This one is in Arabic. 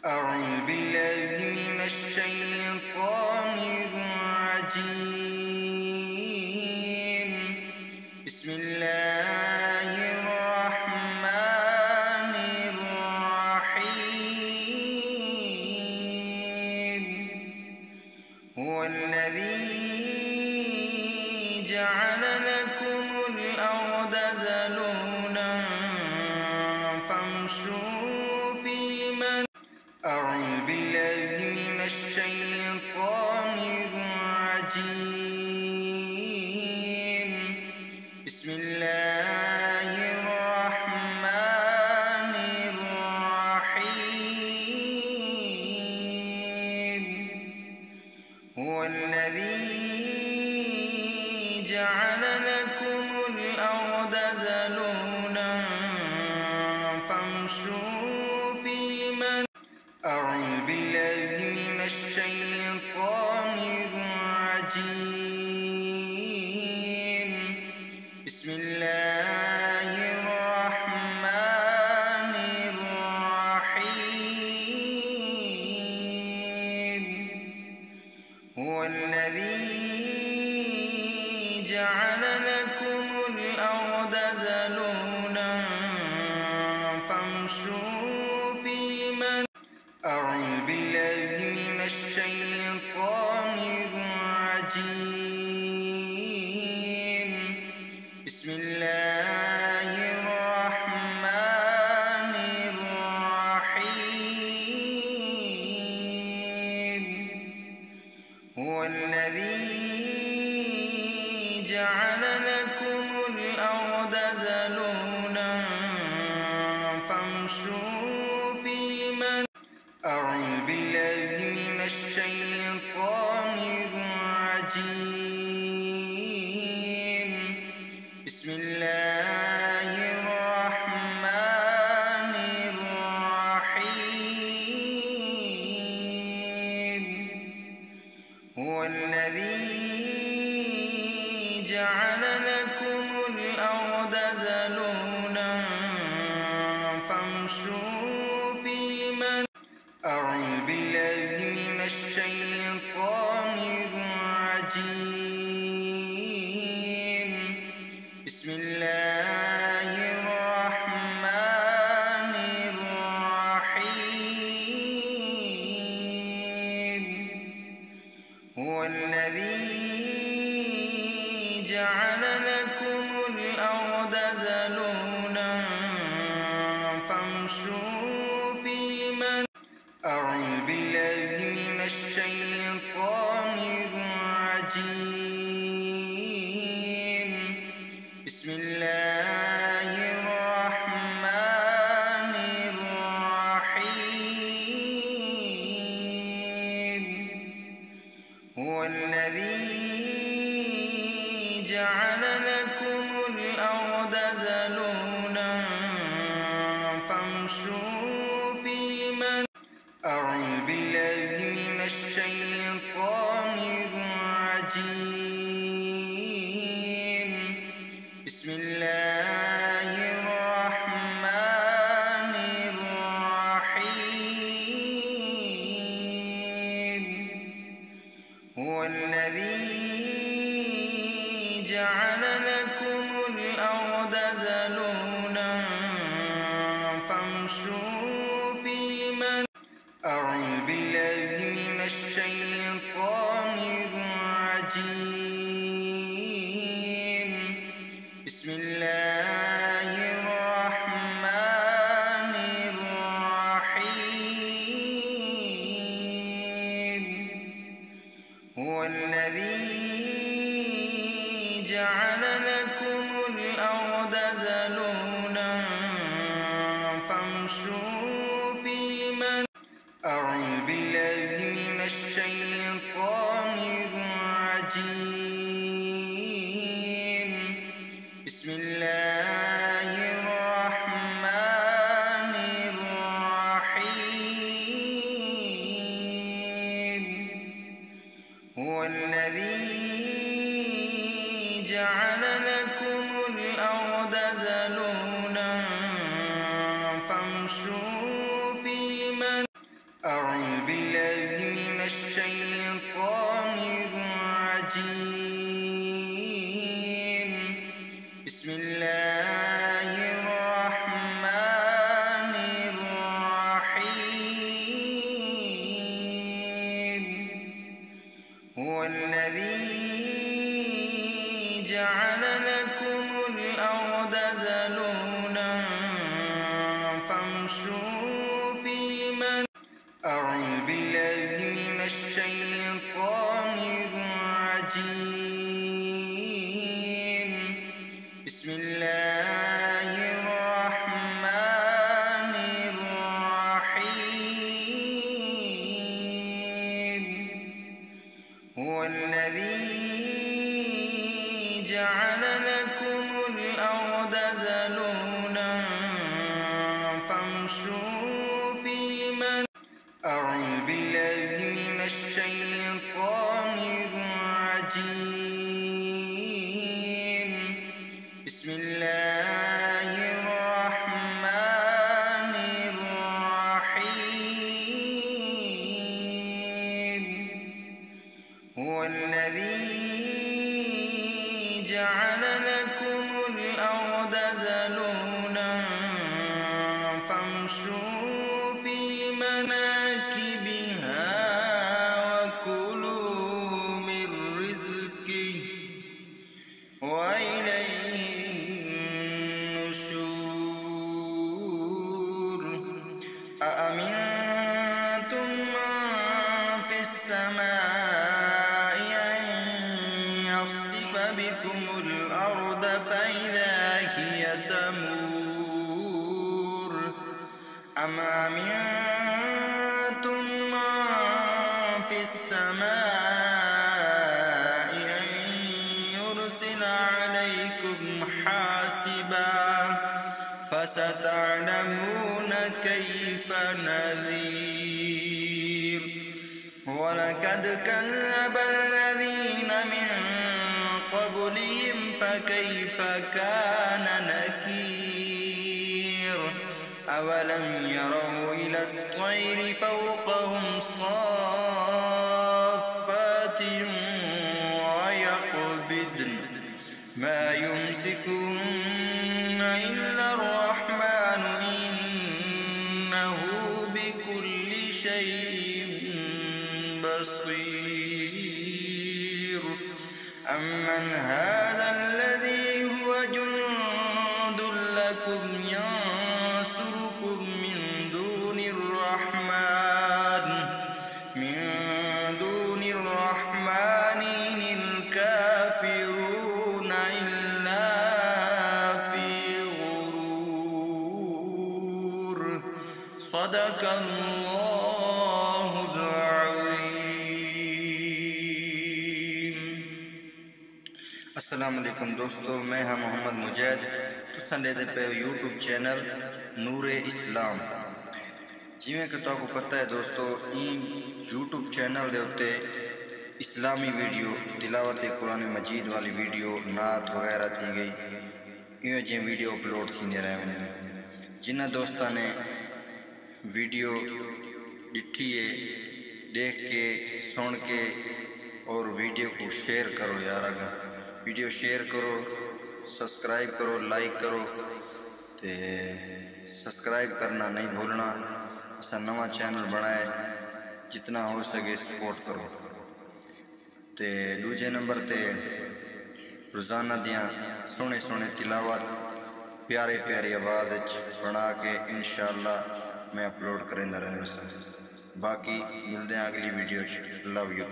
أعوذ بالله من الشيطان الرجيم. بسم الله الرحمن الرحيم. هو الذي جعل لكم الأرض ذلولا فامشوا في مناكبها. أعوذ بالله من الشيطان الرجيم. بسم الله الرحمن الرحيم. هو الذي جعل لكم الأرض ذلولا فامشوا في مناكبها. أعوذ بالله من الشيطان الرجيم. بسم الله الرحمن الرحيم. هو الذي جعل لكم الأرض ذلولا فامشوا في مناكبها. أعوذ بالله من الشيطان الرجيم. بسم الله الرحمن الرحيم. هو الذي جعل لكم الأرض ذلولا فامشوا في مناكبها. أعوذ بالله من الشيطان الرجيم. بسم الله الرحمن الرحيم. هو الذي جعل لكم الأرض ذلولا فامشوا في مناكبها. أعوذ بالله من الشيطان الرجيم. بسم الله الرحمن الرحيم. هو الذي جعل لكم الأرض ذلولا فامشوا في مناكبها. أعوذ بالله من الشيطان الرجيم. بسم الله الرحمن الرحيم. هو الذي جعل لكم الأرض ذلولا فامشوا في مناكبها. أعوذ بالله من الشيطان الرجيم. بسم الله الرحمن الرحيم. هو الذي جعل لكم الأرض ذلولا فامشوا في مناكبها. أعوذ بالله من الشيطان الرجيم. بسم الله الرحمن الرحيم. هو الذي جعل لكم الأرض ذلولا فامشوا في مناكبها. أعوذ أعوذ بالله من الشيطان الرجيم. بسم الله الرحمن الرحيم. هو الذي جعل لكم الأرض ذلولا فامشوا في مناكبها. أعوذ بالله من الشيطان الرجيم. بسم الله الرحمن الرحيم. هو الذي جعل لكم الأرض ذلولا فامشوا في مناكبها. أعوذ بالله من الشيطان الرجيم. بسم الله الرحمن الرحيم. هو الذي جعل لكم الأرض ذلولا فامشوا في مناكبها وكلوا من رزقه وإليه النشور. أأمنتم من في السماء أن يخسف بكم الأرض فإذا هي تمور. أم أمنتم من في السماء أن يرسل عليكم حاسبا فستعلمون كيف نذير. ولقد كذب الذين من قبلهم فكيف كان نكير. أولم يروا إلى الطير فوقهم صافات ويقبضن ما يمسكهن إلا الرحمن إنه بكل شيء بصير. أمن هذا الذي هو جند لكم ينصركم من دون الرحمن إن الكافرون إلا في غرور. صدق الله العظيم. السلام علیکم دوستو، میں ہاں محمد مجید. تساں دے پے یوٹیوب چینل نور اسلام. جویں کہ تہاکوں پتہ ہے دوستو، این یوٹیوب چینل دے اُتے اسلامی ویڈیو، تلاوت قرآن مجید والی ویڈیو، نعت وغیرہ تھی گئی، ایویں جی ویڈیو اپلوڈ تھیندے رہے ہیں. جنہ دوستاں نے ویڈیو ڈٹھی ہے، دیکھ کے سن کے اور ویڈیو کو شیئر کرو یار. اگر ویڈیو شیئر کرو، سبسکرائب کرو، لائک کرو تے سبسکرائب کرنا نہیں بھولنا. اسا نواں چینل بنائے، جتنا ہو سکے سپورٹ کرو. تے دوجے نمبر تے روزانہ دیاں سونے سونے تلاوت پیارے پیاری آواز بنا کے انشاءاللہ میں اپلوڈ کریں رہے. باقی ملتے ہیں اگلی ویڈیو. لو یو.